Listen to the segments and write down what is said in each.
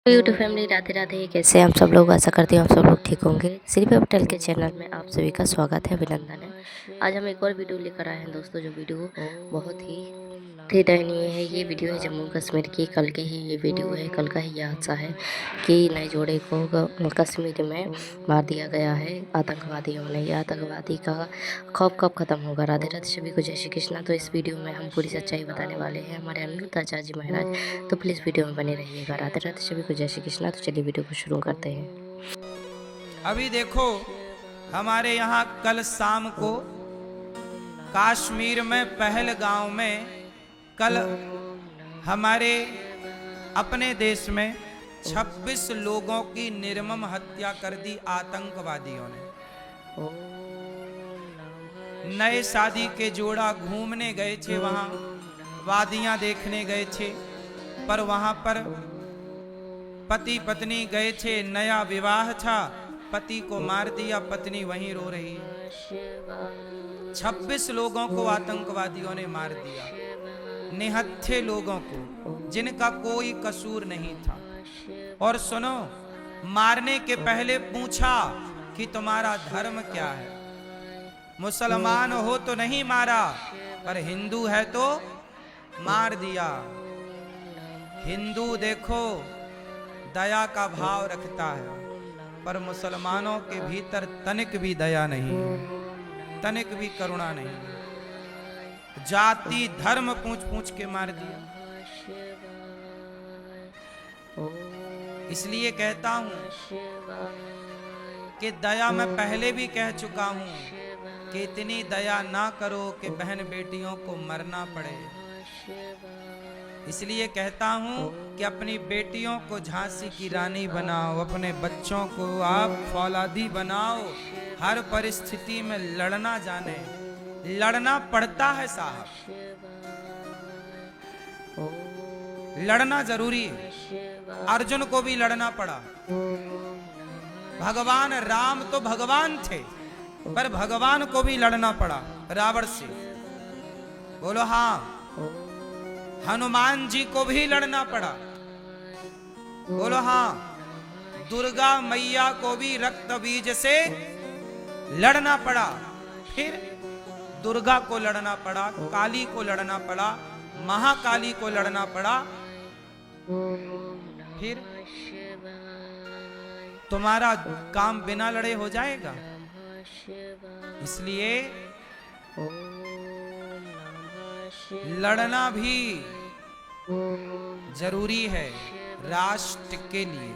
YouTube family Radhe Radhe. कैसे हैं आप सब लोग? आशा करती हूँ आप सब लोग ठीक होंगे। श्री पटेल के चैनल में आप सभी का स्वागत है, अभिनंदन है। आज हम एक और वीडियो लेकर आए हैं दोस्तों, जो वीडियो बहुत ही हृदयनीय है। ये वीडियो है जम्मू कश्मीर की। कल के ही ये वीडियो है, कल का ही ये हादसा है कि नए जोड़े को कश्मीर में मार दिया गया है आतंकवादियों ने। यह आतंकवादी का खौफ कब खत्म होगा? राधे राधे, सभी को जय श्री कृष्णा। तो इस वीडियो में हम पूरी सच्चाई बताने वाले हैं हमारे अनिरुद्ध आचार्य जी महाराज, तो प्लीज़ वीडियो में बने रहिएगा। राधे राधे, सभी को जय श्री कृष्णा। तो चलिए वीडियो को शुरू करते हैं। अभी देखो, हमारे यहाँ कल शाम को कश्मीर में पहलगांव में कल हमारे अपने देश में 26 लोगों की निर्मम हत्या कर दी आतंकवादियों ने। नए शादी के जोड़ा घूमने गए थे, वहां वादियां देखने गए थे, पर वहां पर पति पत्नी गए थे, नया विवाह था, पति को मार दिया, पत्नी वहीं रो रही है। 26 लोगों को आतंकवादियों ने मार दिया, निहत्थे लोगों को, जिनका कोई कसूर नहीं था। और सुनो, मारने के पहले पूछा कि तुम्हारा धर्म क्या है। मुसलमान हो तो नहीं मारा, पर हिंदू है तो मार दिया। हिंदू देखो दया का भाव रखता है, पर मुसलमानों के भीतर तनिक भी दया नहीं है, तनिक भी करुणा नहीं है। जाति धर्म पूछ पूछ के मार दिया। इसलिए कहता हूं कि दया मैं पहले भी कह चुका हूं कि इतनी दया ना करो कि बहन बेटियों को मरना पड़े। इसलिए कहता हूं कि अपनी बेटियों को झांसी की रानी बनाओ, अपने बच्चों को आप फौलादी बनाओ। हर परिस्थिति में लड़ना जाने, लड़ना पड़ता है साहब, लड़ना जरूरी है। अर्जुन को भी लड़ना पड़ा। भगवान राम तो भगवान थे, पर भगवान को भी लड़ना पड़ा रावण से। बोलो हाँ। हनुमान जी को भी लड़ना पड़ा। बोलो हाँ। दुर्गा मैया को भी रक्त बीज से लड़ना पड़ा। फिर दुर्गा को लड़ना पड़ा, काली को लड़ना पड़ा, महाकाली को लड़ना पड़ा। फिर तुम्हारा काम बिना लड़े हो जाएगा। इसलिए लड़ना भी जरूरी है, राष्ट्र के लिए,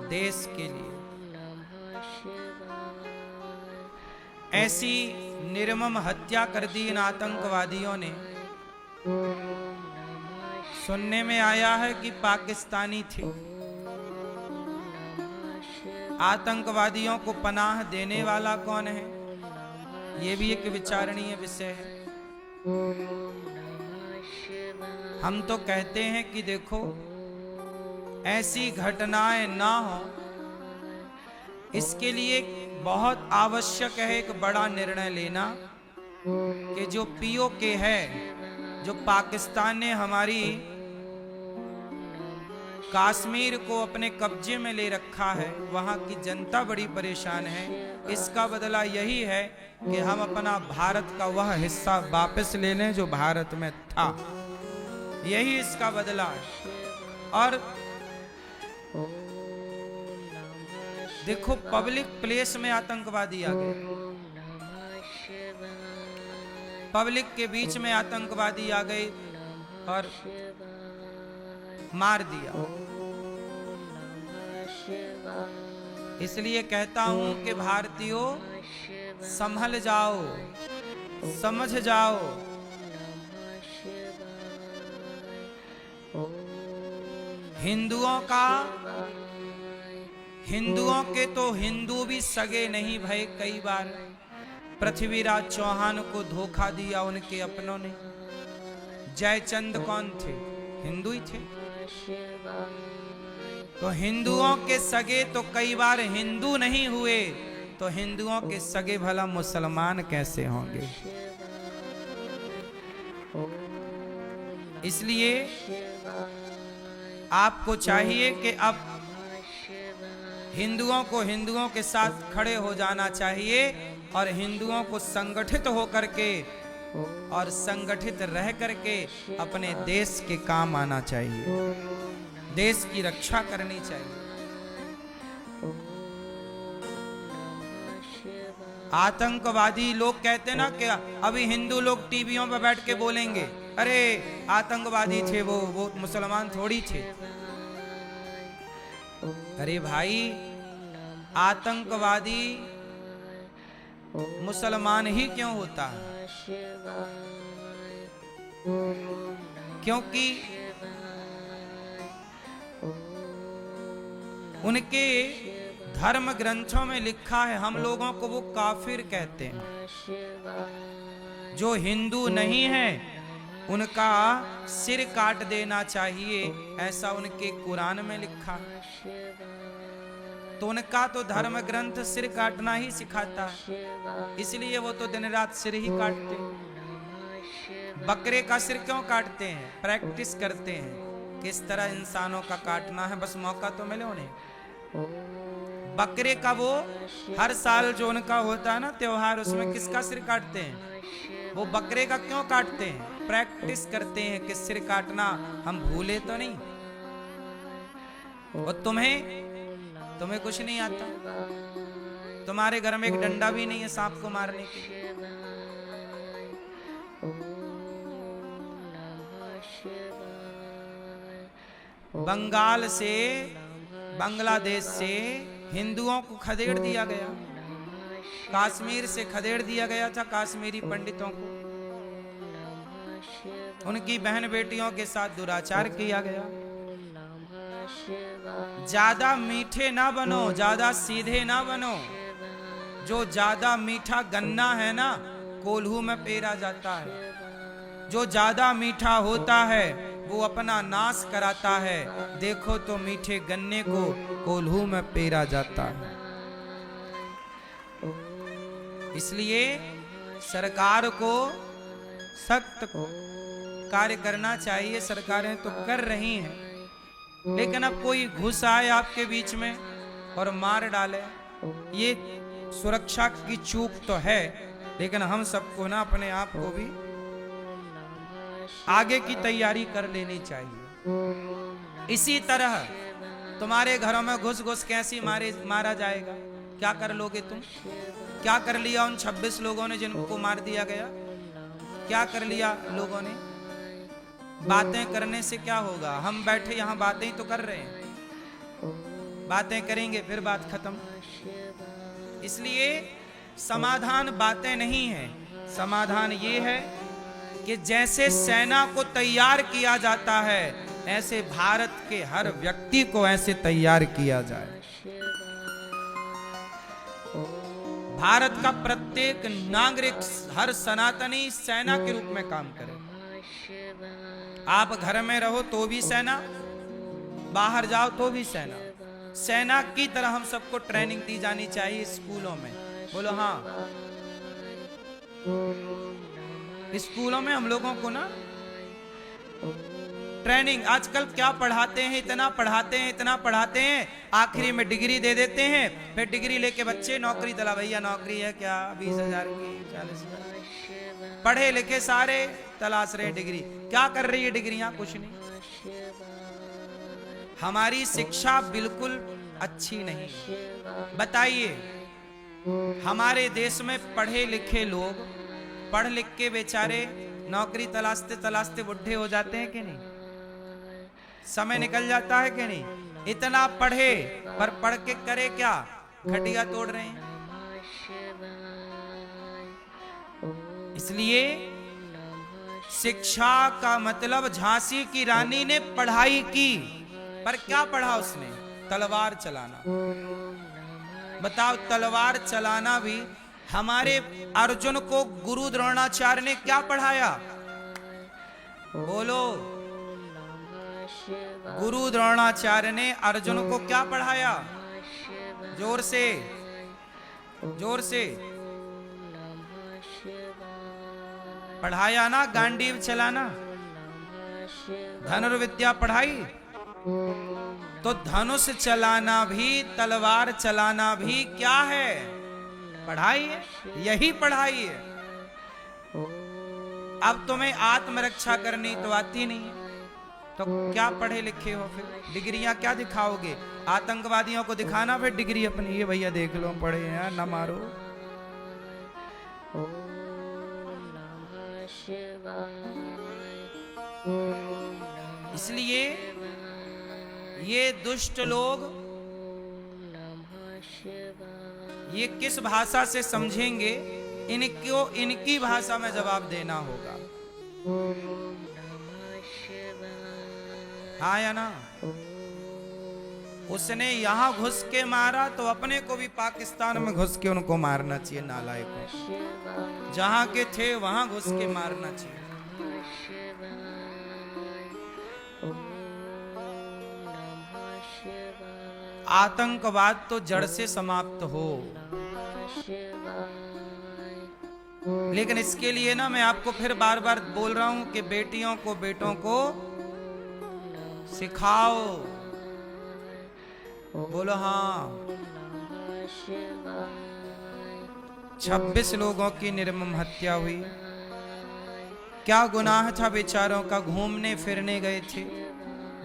देश के लिए। ऐसी निर्मम हत्या कर दी इन आतंकवादियों ने। सुनने में आया है कि पाकिस्तानी थे। आतंकवादियों को पनाह देने वाला कौन है, ये भी एक विचारणीय विषय है। हम तो कहते हैं कि देखो, ऐसी घटनाएं ना हो, इसके लिए बहुत आवश्यक है एक बड़ा निर्णय लेना कि जो पीओके है, जो पाकिस्तान ने हमारी कश्मीर को अपने कब्जे में ले रखा है, वहां की जनता बड़ी परेशान है। इसका बदला यही है कि हम अपना भारत का वह हिस्सा वापस ले लें जो भारत में था। यही इसका बदला है। और देखो, पब्लिक प्लेस में आतंकवादी आ गए, पब्लिक के बीच में आतंकवादी आ गए और मार दिया। इसलिए कहता हूं कि भारतीयों, संभल जाओ, समझ जाओ। हिंदुओं के तो हिंदू भी सगे नहीं भय। कई बार पृथ्वीराज चौहान को धोखा दिया उनके अपनों ने। जयचंद कौन थे? हिंदू ही थे। तो हिंदुओं के सगे तो कई बार हिंदू नहीं हुए, तो हिंदुओं के सगे भला मुसलमान कैसे होंगे? इसलिए आपको चाहिए कि अब हिंदुओं को हिंदुओं के साथ खड़े हो जाना चाहिए और हिंदुओं को संगठित होकर के और संगठित रह करके अपने देश के काम आना चाहिए, देश की रक्षा करनी चाहिए। आतंकवादी लोग कहते हैं ना कि अभी हिंदू लोग टीवियों पर बैठ के बोलेंगे, अरे आतंकवादी थे वो मुसलमान थोड़ी थे। अरे भाई, आतंकवादी मुसलमान ही क्यों होता है? क्योंकि उनके धर्म ग्रंथों में लिखा है, हम लोगों को वो काफिर कहते हैं। जो हिंदू नहीं है उनका सिर काट देना चाहिए, ऐसा उनके कुरान में लिखा है। तो उनका तो धर्म ग्रंथ सिर काटना ही सिखाता है, इसलिए वो तो दिन रात सिर ही काटते हैं। बकरे का सिर क्यों काटते हैं? प्रैक्टिस करते हैं किस तरह इंसानों का काटना है, बस मौका तो मिले उन्हें। बकरे का वो हर साल जो उनका होता है ना त्योहार, उसमें किसका सिर काटते हैं? वो बकरे का क्यों काटते हैं? प्रैक्टिस करते हैं कि सिर काटना हम भूले तो नहीं। और तुम्हें कुछ नहीं आता, तुम्हारे घर में एक डंडा भी नहीं है सांप को मारने के लिए। बंगाल से, बांग्लादेश से हिंदुओं को खदेड़ दिया गया, कश्मीर से खदेड़ दिया गया था कश्मीरी पंडितों को, उनकी बहन बेटियों के साथ दुराचार किया गया। ज्यादा मीठे ना बनो, ज्यादा सीधे ना बनो। जो ज्यादा मीठा गन्ना है ना, कोल्हू में पेरा जाता है। जो ज्यादा मीठा होता है वो अपना नाश कराता है। देखो तो मीठे गन्ने को कोल्हू में पेरा जाता है। इसलिए सरकार को सख्त कार्य करना चाहिए। सरकारें तो कर रही हैं, लेकिन अब कोई घुस आए आपके बीच में और मार डाले, ये सुरक्षा की चूक तो है। लेकिन हम सबको ना अपने आप को भी आगे की तैयारी कर लेनी चाहिए। इसी तरह तुम्हारे घरों में घुस घुस कैसी मारा जाएगा? क्या कर लोगे तुम? क्या कर लिया उन 26 लोगों ने जिनको मार दिया गया? क्या कर लिया लोगों ने? बातें करने से क्या होगा? हम बैठे यहाँ बातें ही तो कर रहे हैं। बातें करेंगे फिर बात खत्म। इसलिए समाधान बातें नहीं है, समाधान ये है कि जैसे सेना को तैयार किया जाता है, ऐसे भारत के हर व्यक्ति को ऐसे तैयार किया जाए। भारत का प्रत्येक नागरिक, हर सनातनी सेना के रूप में काम करे। आप घर में रहो तो भी सेना, बाहर जाओ तो भी सेना। सेना की तरह हम सबको ट्रेनिंग दी जानी चाहिए स्कूलों में। बोलो हाँ। स्कूलों में हम लोगों को ना ट्रेनिंग, आजकल क्या पढ़ाते हैं, इतना पढ़ाते हैं, आखिरी में डिग्री दे देते हैं। फिर डिग्री लेके बच्चे नौकरी तला, भैया नौकरी है क्या? 20,000 की, 40,000। पढ़े लिखे सारे तलाश रहे डिग्री। क्या कर रही है डिग्रियां? कुछ नहीं। हमारी शिक्षा बिल्कुल अच्छी नहीं। बताइए, हमारे देश में पढ़े लिखे लोग पढ़ लिख के बेचारे नौकरी तलाशते तलाशते बुढ़े हो जाते हैं कि नहीं? समय निकल जाता है कि नहीं? इतना पढ़े पर पढ़ के करे क्या? खटिया तोड़ रहे हैं। इसलिए शिक्षा का मतलब, झांसी की रानी ने पढ़ाई की, पर क्या पढ़ा उसने? तलवार चलाना। बताओ, तलवार चलाना भी। हमारे अर्जुन को गुरु द्रोणाचार्य ने क्या पढ़ाया? बोलो। गुरु द्रोणाचार्य ने अर्जुन को क्या पढ़ाया? जोर से, जोर से पढ़ाया ना? गांडीव चलाना, धनुर्विद्या पढ़ाई। तो धनुष चलाना भी, तलवार चलाना भी क्या है? पढ़ाई है, यही पढ़ाई है। अब तुम्हें आत्मरक्षा करनी तो आती नहीं है, तो क्या पढ़े लिखे हो? फिर डिग्रियां क्या दिखाओगे? आतंकवादियों को दिखाना फिर डिग्री अपनी, ये भैया देख लो पढ़े हैं, ना मारो। इसलिए ये दुष्ट लोग ये किस भाषा से समझेंगे, इनको इनकी भाषा में जवाब देना होगा। हाँ या ना? उसने यहां घुस के मारा तो अपने को भी पाकिस्तान में घुस के उनको मारना चाहिए, नालायक को। जहां के थे वहां घुस के मारना चाहिए। आतंकवाद तो जड़ से समाप्त हो। लेकिन इसके लिए ना मैं आपको फिर बार बार बोल रहा हूं कि बेटियों को, बेटों को सिखाओ। बोलो हाँ। 26 लोगों की निर्मम हत्या हुई। क्या गुनाह था बेचारों का? घूमने फिरने गए थे,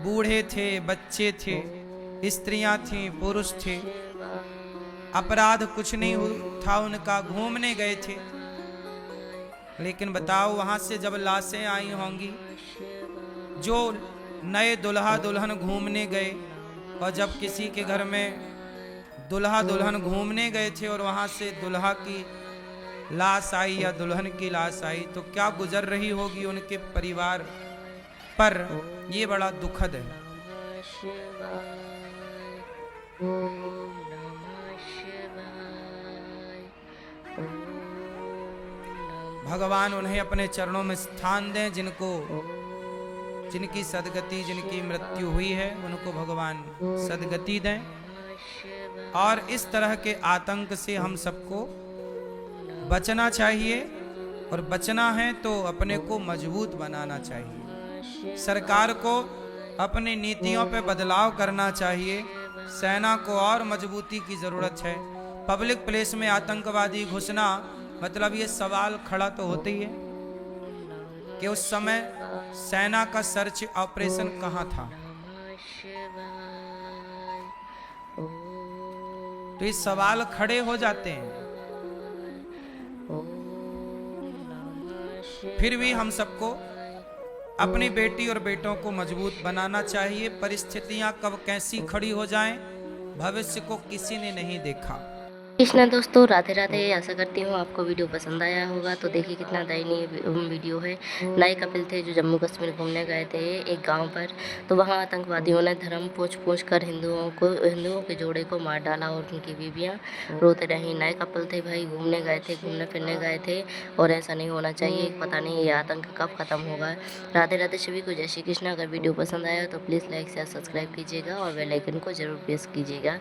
बूढ़े थे, बच्चे थे, स्त्रियां थीं, पुरुष थे, अपराध कुछ नहीं था उनका, घूमने गए थे। लेकिन बताओ, वहां से जब लाशें आई होंगी, जो नए दुल्हा दुल्हन घूमने गए, और जब किसी के घर में दुल्हा दुल्हन घूमने गए थे और वहां से दुल्हा की लाश आई या दुल्हन की लाश आई, तो क्या गुजर रही होगी उनके परिवार पर? ये बड़ा दुखद है। भगवान उन्हें अपने चरणों में स्थान दें, जिनकी सदगति, जिनकी मृत्यु हुई है, उनको भगवान सदगति दें। और इस तरह के आतंक से हम सबको बचना चाहिए, और बचना है तो अपने को मजबूत बनाना चाहिए। सरकार को अपनी नीतियों पे बदलाव करना चाहिए। सेना को और मजबूती की जरूरत है। पब्लिक प्लेस में आतंकवादी घुसना, मतलब ये सवाल खड़ा तो होते ही है कि उस समय सेना का सर्च ऑपरेशन कहां था? तो ये सवाल खड़े हो जाते हैं। फिर भी हम सबको अपनी बेटी और बेटों को मजबूत बनाना चाहिए। परिस्थितियां कब कैसी खड़ी हो जाएं, भविष्य को किसी ने नहीं देखा। कृष्णा दोस्तों, राधे राधे। आशा करती हूँ आपको वीडियो पसंद आया होगा। तो देखिए कितना दयनीय वीडियो है। नए कपिल थे जो जम्मू कश्मीर घूमने गए थे एक गांव पर, तो वहां आतंकवादियों ने धर्म पूछ कर हिंदुओं के जोड़े को मार डाला और उनकी बीवियां रोते रहीं। नए कपिल थे भाई, घूमने गए थे, घूमने फिरने गए थे, और ऐसा नहीं होना चाहिए। पता नहीं ये आतंक कब खत्म होगा। राधे राधे सभी को, जय श्री कृष्ण। अगर वीडियो पसंद आया तो प्लीज़ लाइक शेयर सब्सक्राइब कीजिएगा और बेल आइकन को जरूर प्रेस कीजिएगा।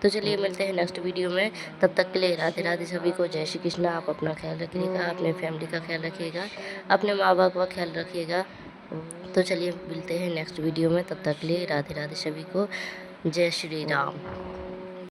तो चलिए मिलते हैं नेक्स्ट वीडियो में। तब तक के लिए राधे राधे सभी को, जय श्री कृष्ण। आप अपना ख्याल रखिएगा, अपने फैमिली का ख्याल रखिएगा, अपने माँ बाप का ख्याल रखिएगा। तो चलिए मिलते हैं नेक्स्ट वीडियो में। तब तक के लिए राधे राधे सभी को, जय श्री राम।